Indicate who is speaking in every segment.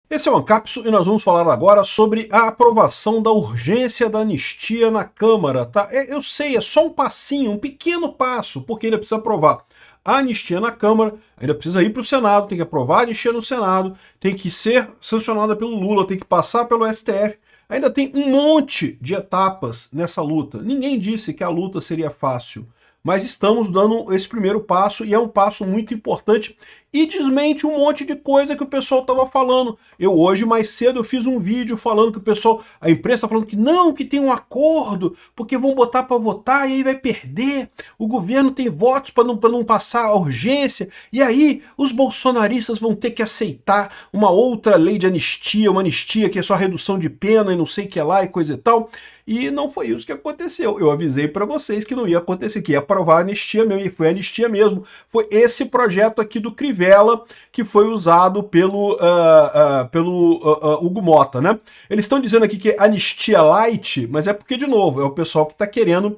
Speaker 1: Esse é o Ancapso e nós vamos falar agora sobre a aprovação da urgência da anistia na Câmara, tá? Eu sei, é só um passinho, um pequeno passo, porque ainda precisa aprovar a anistia na Câmara, ainda precisa ir para o Senado, tem que aprovar a anistia no Senado, tem que ser sancionada pelo Lula, tem que passar pelo STF, ainda tem um monte de etapas nessa luta. Ninguém disse que a luta seria fácil, mas estamos dando esse primeiro passo e é um passo muito importante e desmente um monte de coisa que o pessoal estava falando. Eu hoje, mais cedo, eu fiz um vídeo falando que o pessoal, a imprensa está falando que não, que tem um acordo, porque vão botar para votar e aí vai perder. O governo tem votos para não passar a urgência e aí os bolsonaristas vão ter que aceitar uma outra lei de anistia, uma anistia que é só redução de pena e não sei o que lá e coisa e tal. E não foi isso que aconteceu. Eu avisei para vocês que não ia acontecer, que ia aprovar a anistia mesmo, e foi a anistia mesmo. Foi esse projeto aqui do Crivella que foi usado pelo Hugo Mota, né? Eles estão dizendo aqui que é anistia light, mas é porque, de novo, é o pessoal que está querendo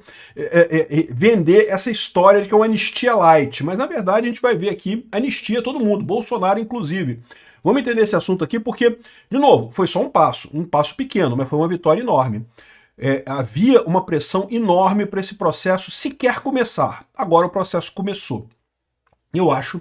Speaker 1: vender essa história de que é uma anistia light. Mas, na verdade, a gente vai ver aqui anistia todo mundo, Bolsonaro inclusive. Vamos entender esse assunto aqui porque, de novo, foi só um passo pequeno, mas foi uma vitória enorme. Havia uma pressão enorme para esse processo sequer começar. Agora o processo começou. Eu acho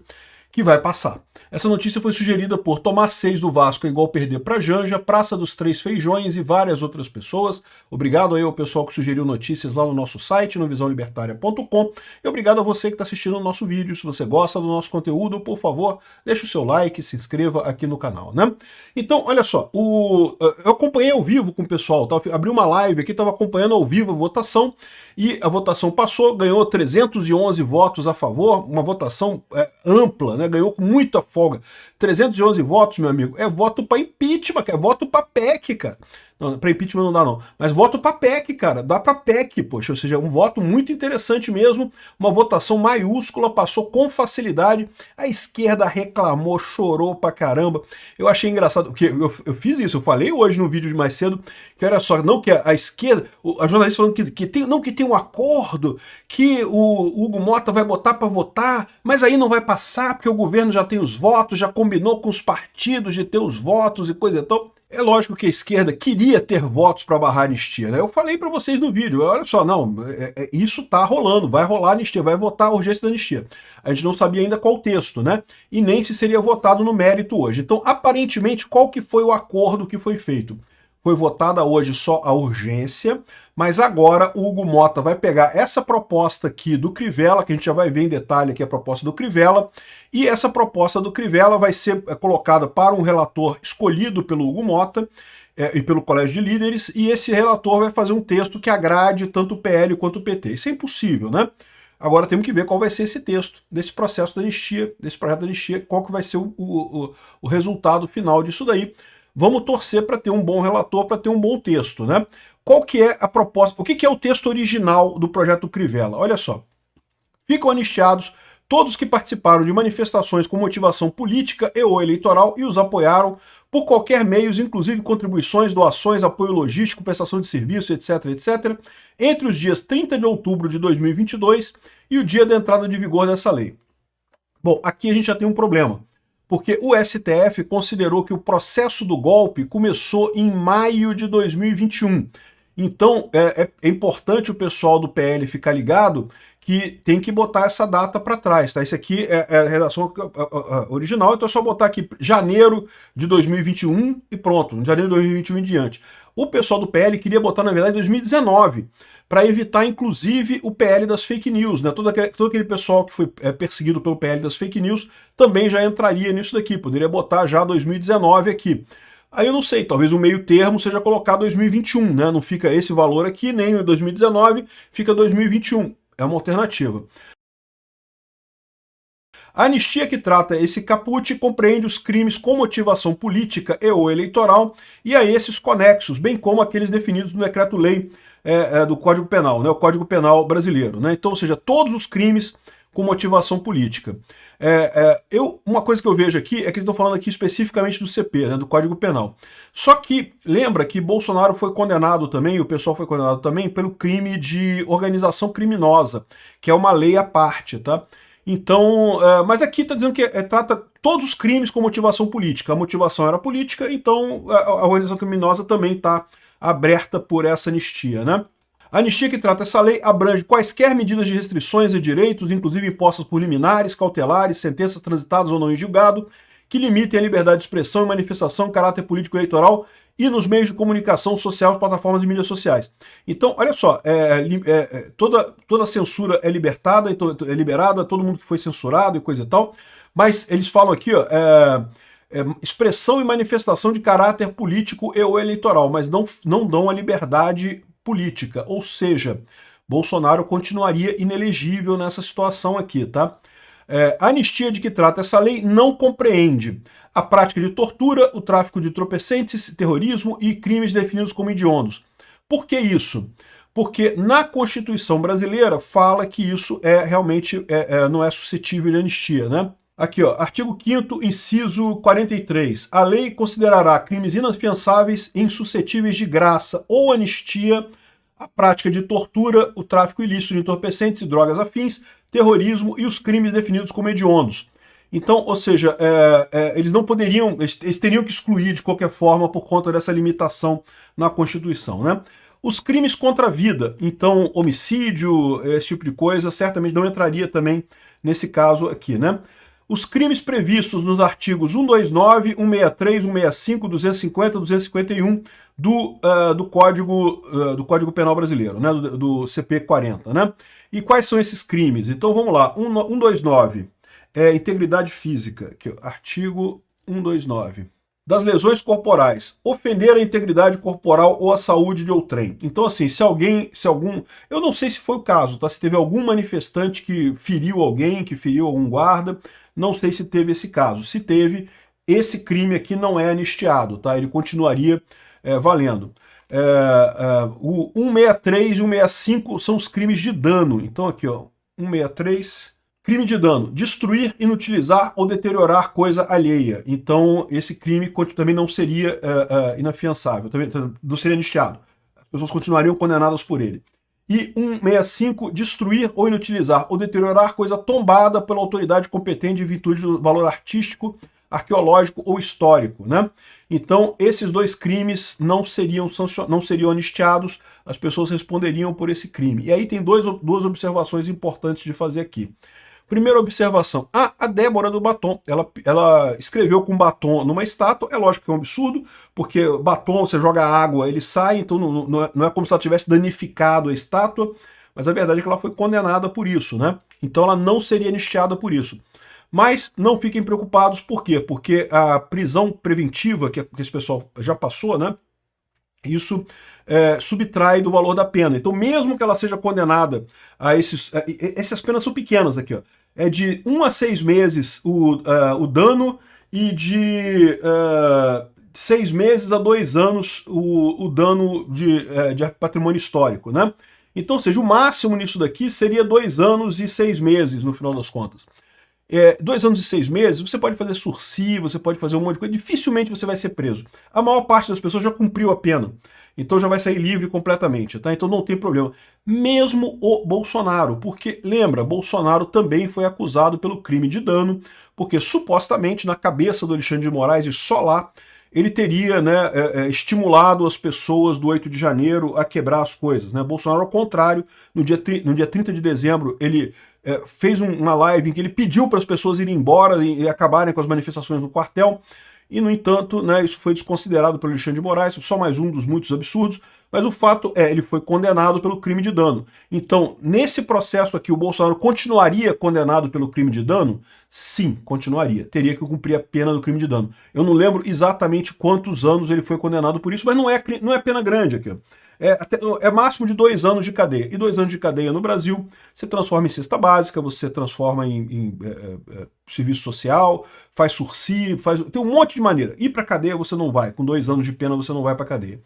Speaker 1: que vai passar. Essa notícia foi sugerida por Tomás 6 do Vasco é igual perder para Janja, Praça dos Três Feijões e várias outras pessoas. Obrigado aí ao pessoal que sugeriu notícias lá no nosso site, no visãolibertaria.com, e obrigado a você que está assistindo o nosso vídeo. Se você gosta do nosso conteúdo, por favor, deixe o seu like, se inscreva aqui no canal, né? Então, olha só, eu acompanhei ao vivo com o pessoal, tá? Abri uma live aqui, estava acompanhando ao vivo a votação, e a votação passou, ganhou 311 votos a favor, uma votação ampla, né? Ganhou com muita folga. 311 votos, meu amigo, é voto para impeachment, é voto para PEC, cara. Não, para impeachment não dá não, mas voto para PEC, cara, dá para PEC, poxa, ou seja, um voto muito interessante mesmo, uma votação maiúscula, passou com facilidade, a esquerda reclamou, chorou pra caramba. Eu achei engraçado, porque eu fiz isso, eu falei hoje no vídeo de mais cedo, que era só, não que a esquerda, a jornalista falando que tem um acordo, que o Hugo Mota vai botar para votar, mas aí não vai passar, porque o governo já tem os votos, já combinou com os partidos de ter os votos e coisa e tal. É lógico que a esquerda queria ter votos para barrar a anistia, né? Eu falei para vocês no vídeo, olha só, não, isso tá rolando, vai rolar a anistia, vai votar a urgência da anistia. A gente não sabia ainda qual texto, né? E nem se seria votado no mérito hoje. Então, aparentemente, qual que foi o acordo que foi feito? Foi votada hoje só a urgência, mas agora o Hugo Mota vai pegar essa proposta aqui do Crivella, que a gente já vai ver em detalhe aqui a proposta do Crivella, e essa proposta do Crivella vai ser colocada para um relator escolhido pelo Hugo Mota e pelo Colégio de Líderes, e esse relator vai fazer um texto que agrade tanto o PL quanto o PT. Isso é impossível, né? Agora temos que ver qual vai ser esse texto, desse processo da anistia, desse projeto da anistia, qual que vai ser o resultado final disso daí. Vamos torcer para ter um bom relator, para ter um bom texto, né? Qual que é a proposta? O que é o texto original do projeto Crivella? Olha só. Ficam anistiados todos que participaram de manifestações com motivação política e ou eleitoral e os apoiaram por qualquer meios, inclusive contribuições, doações, apoio logístico, prestação de serviço, etc., etc., entre os dias 30 de outubro de 2022 e o dia da entrada de vigor dessa lei. Bom, aqui a gente já tem um problema, porque o STF considerou que o processo do golpe começou em maio de 2021. Então, é importante o pessoal do PL ficar ligado que tem que botar essa data para trás, tá? Isso aqui é a redação original, então é só botar aqui janeiro de 2021 e pronto, de janeiro de 2021 em diante. O pessoal do PL queria botar, na verdade, 2019, para evitar, inclusive, o PL das fake news, né? Todo aquele pessoal que foi perseguido pelo PL das fake news também já entraria nisso daqui, poderia botar já 2019 aqui. Aí eu não sei, talvez o meio termo seja colocar 2021, né? Não fica esse valor aqui, nem 2019, fica 2021. É uma alternativa. A anistia que trata esse caput compreende os crimes com motivação política e ou eleitoral e a esses conexos, bem como aqueles definidos no decreto-lei do Código Penal, né? O Código Penal brasileiro, né? Então, ou seja, todos os crimes com motivação política. Uma coisa que eu vejo aqui é que eles estão falando aqui especificamente do CP, né, do Código Penal. Só que lembra que Bolsonaro foi condenado também, o pessoal foi condenado também pelo crime de organização criminosa, que é uma lei à parte, tá? Então, mas aqui está dizendo que trata todos os crimes com motivação política. A motivação era política, então a organização criminosa também está aberta por essa anistia, né? A anistia que trata essa lei abrange quaisquer medidas de restrições e direitos, inclusive impostas por liminares, cautelares, sentenças transitadas ou não em julgado, que limitem a liberdade de expressão e manifestação, caráter político eleitoral e nos meios de comunicação social, plataformas de mídias sociais. Então, olha só, toda censura é libertada, então, é liberada, todo mundo que foi censurado e coisa e tal, mas eles falam aqui, ó, expressão e manifestação de caráter político e ou eleitoral, mas não dão a liberdade política, ou seja, Bolsonaro continuaria inelegível nessa situação aqui, tá? A anistia de que trata essa lei não compreende a prática de tortura, o tráfico de entorpecentes, terrorismo e crimes definidos como hediondos. Por que isso? Porque na Constituição brasileira fala que isso realmente não é suscetível de anistia, né? Aqui, ó, artigo 5º, inciso 43. A lei considerará crimes inafiançáveis e insuscetíveis de graça ou anistia a prática de tortura, o tráfico ilícito de entorpecentes e drogas afins, terrorismo e os crimes definidos como hediondos. Então, ou seja, eles não poderiam, eles teriam que excluir de qualquer forma por conta dessa limitação na Constituição, né? Os crimes contra a vida, então homicídio, esse tipo de coisa, certamente não entraria também nesse caso aqui, né? Os crimes previstos nos artigos 129, 163, 165, 250, 251 do Código Penal Brasileiro, né? do CP 40, né? E quais são esses crimes? Então vamos lá, 129 integridade física, aqui, artigo 129. Das lesões corporais, ofender a integridade corporal ou a saúde de outrem. Então, assim, se algum... Eu não sei se foi o caso, tá? Se teve algum manifestante que feriu alguém, que feriu algum guarda, não sei se teve esse caso. Se teve, esse crime aqui não é anistiado, tá? Ele continuaria valendo. O 163 e 165 são os crimes de dano. Então, aqui, ó, 163... Crime de dano, destruir, inutilizar ou deteriorar coisa alheia. Então, esse crime também não seria inafiançável, também não seria anistiado. As pessoas continuariam condenadas por ele. E 165, destruir ou inutilizar ou deteriorar coisa tombada pela autoridade competente em virtude do valor artístico, arqueológico ou histórico, né? Então, esses dois crimes não seriam anistiados, as pessoas responderiam por esse crime. E aí tem duas observações importantes de fazer aqui. Primeira observação, a Débora do batom, ela escreveu com batom numa estátua, é lógico que é um absurdo, porque batom, você joga água, ele sai, então não é como se ela tivesse danificado a estátua, mas a verdade é que ela foi condenada por isso, né? Então ela não seria anistiada por isso. Mas não fiquem preocupados, por quê? Porque a prisão preventiva que esse pessoal já passou, né? Isso subtrai do valor da pena. Então, mesmo que ela seja condenada a essas penas são pequenas aqui, ó. É de 1 a 6 meses o dano e de 6 meses a 2 anos o dano de patrimônio histórico, né? Então, ou seja, o máximo nisso daqui seria 2 anos e 6 meses, no final das contas. 2 anos e 6 meses, você pode fazer sursi, você pode fazer um monte de coisa, dificilmente você vai ser preso. A maior parte das pessoas já cumpriu a pena, então já vai sair livre completamente, tá? Então não tem problema. Mesmo o Bolsonaro, porque, lembra, Bolsonaro também foi acusado pelo crime de dano, porque supostamente na cabeça do Alexandre de Moraes, e só lá, ele teria, né, estimulado as pessoas do 8 de janeiro a quebrar as coisas, né? Bolsonaro, ao contrário, no dia 30 de dezembro, ele fez uma live em que ele pediu para as pessoas irem embora e acabarem com as manifestações no quartel, e, no entanto, né, isso foi desconsiderado pelo Alexandre de Moraes, só mais um dos muitos absurdos, mas o fato ele foi condenado pelo crime de dano. Então, nesse processo aqui, o Bolsonaro continuaria condenado pelo crime de dano? Sim, continuaria. Teria que cumprir a pena do crime de dano. Eu não lembro exatamente quantos anos ele foi condenado por isso, mas não é pena grande aqui. É máximo de 2 anos de cadeia. E 2 anos de cadeia no Brasil, você transforma em cesta básica, você transforma em serviço social, faz sursi, tem um monte de maneira. Ir para cadeia você não vai. Com 2 anos de pena você não vai para cadeia.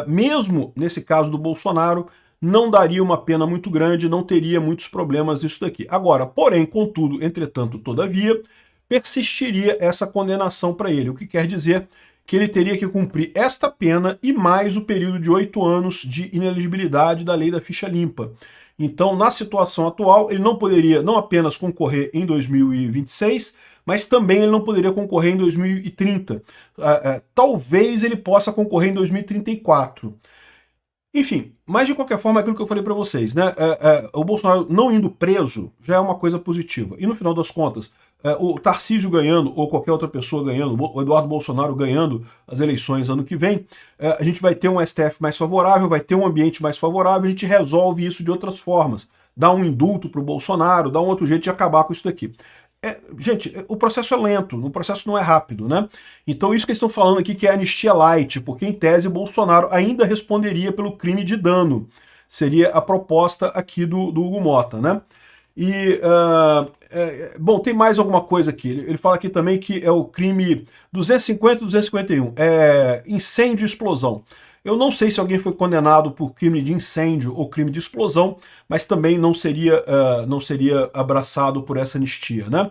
Speaker 1: Mesmo nesse caso do Bolsonaro, não daria uma pena muito grande, não teria muitos problemas nisso daqui. Agora, porém, contudo, entretanto, todavia, persistiria essa condenação para ele, o que quer dizer que ele teria que cumprir esta pena e mais o período de 8 anos de inelegibilidade da lei da ficha limpa. Então, na situação atual, ele não poderia não apenas concorrer em 2026, mas também ele não poderia concorrer em 2030. Talvez ele possa concorrer em 2034. Enfim, mas de qualquer forma, é aquilo que eu falei para vocês, né? O Bolsonaro não indo preso já é uma coisa positiva. E no final das contas, o Tarcísio ganhando, ou qualquer outra pessoa ganhando, o Eduardo Bolsonaro ganhando as eleições ano que vem, a gente vai ter um STF mais favorável, vai ter um ambiente mais favorável, a gente resolve isso de outras formas. Dá um indulto para o Bolsonaro, dá um outro jeito de acabar com isso daqui. Gente, o processo é lento, o processo não é rápido, né? Então isso que eles estão falando aqui que é anistia light, porque em tese Bolsonaro ainda responderia pelo crime de dano. Seria a proposta aqui do Hugo Mota, né? E, bom, tem mais alguma coisa aqui. Ele fala aqui também que é o crime 250 e 251, incêndio e explosão. Eu não sei se alguém foi condenado por crime de incêndio ou crime de explosão, mas também não seria abraçado por essa anistia, né?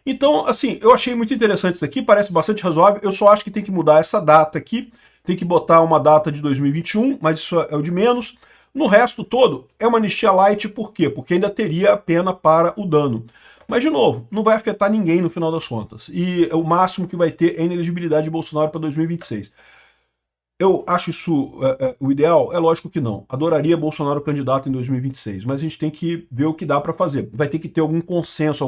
Speaker 1: Então, assim, eu achei muito interessante isso aqui, parece bastante razoável, eu só acho que tem que mudar essa data aqui, tem que botar uma data de 2021, mas isso é o de menos. No resto todo, é uma anistia light, por quê? Porque ainda teria a pena para o dano. Mas, de novo, não vai afetar ninguém no final das contas. E o máximo que vai ter é a inelegibilidade de Bolsonaro para 2026. Eu acho isso o ideal? É lógico que não. Adoraria Bolsonaro candidato em 2026, mas a gente tem que ver o que dá para fazer. Vai ter que ter algum consenso,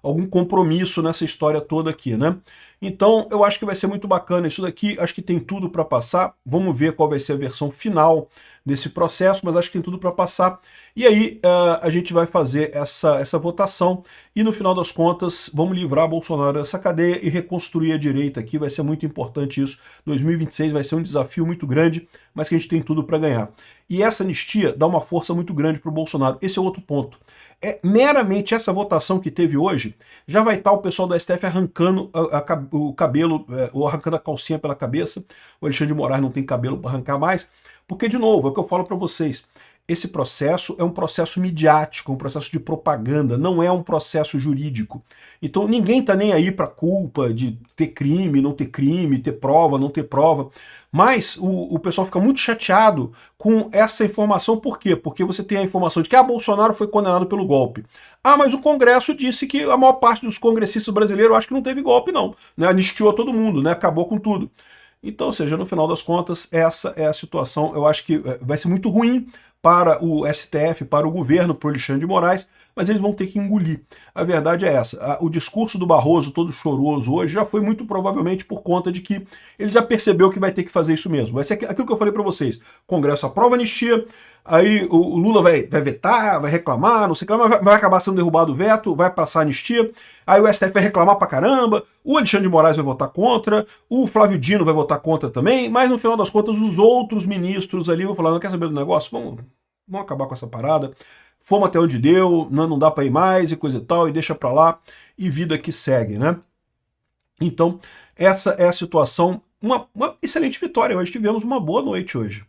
Speaker 1: algum compromisso nessa história toda aqui, né? Então, eu acho que vai ser muito bacana isso daqui, acho que tem tudo para passar. Vamos ver qual vai ser a versão final desse processo, mas acho que tem tudo para passar. E aí a gente vai fazer essa votação e no final das contas vamos livrar Bolsonaro dessa cadeia e reconstruir a direita aqui, vai ser muito importante isso. 2026 vai ser um desafio muito grande, mas que a gente tem tudo para ganhar. E essa anistia dá uma força muito grande para o Bolsonaro. Esse é outro ponto. Meramente essa votação que teve hoje, já vai estar o pessoal do STF arrancando o cabelo, ou arrancando a calcinha pela cabeça. O Alexandre de Moraes não tem cabelo para arrancar mais, porque, de novo, é o que eu falo para vocês, esse processo é um processo midiático, um processo de propaganda, não é um processo jurídico. Então ninguém está nem aí para culpa de ter crime, não ter crime, ter prova, não ter prova. Mas o pessoal fica muito chateado com essa informação, por quê? Porque você tem a informação de que Bolsonaro foi condenado pelo golpe. Mas o Congresso disse que a maior parte dos congressistas brasileiros acho que não teve golpe não, né? Anistiou todo mundo, né? Acabou com tudo. Então, ou seja, no final das contas, essa é a situação. Eu acho que vai ser muito ruim para o STF, para o governo, para o Alexandre de Moraes, mas eles vão ter que engolir. A verdade é essa. O discurso do Barroso, todo choroso hoje, já foi muito provavelmente por conta de que ele já percebeu que vai ter que fazer isso mesmo. Vai ser aquilo que eu falei para vocês. O Congresso aprova a anistia, aí o Lula vai vetar, vai reclamar, não sei o que, mas vai acabar sendo derrubado o veto, vai passar a anistia, aí o STF vai reclamar pra caramba, o Alexandre de Moraes vai votar contra, o Flávio Dino vai votar contra também, mas no final das contas os outros ministros ali vão falar, não quer saber do negócio? Vamos acabar com essa parada, fomos até onde deu, não dá pra ir mais e coisa e tal, e deixa pra lá, e vida que segue, né? Então, essa é a situação, uma excelente vitória hoje, tivemos uma boa noite hoje.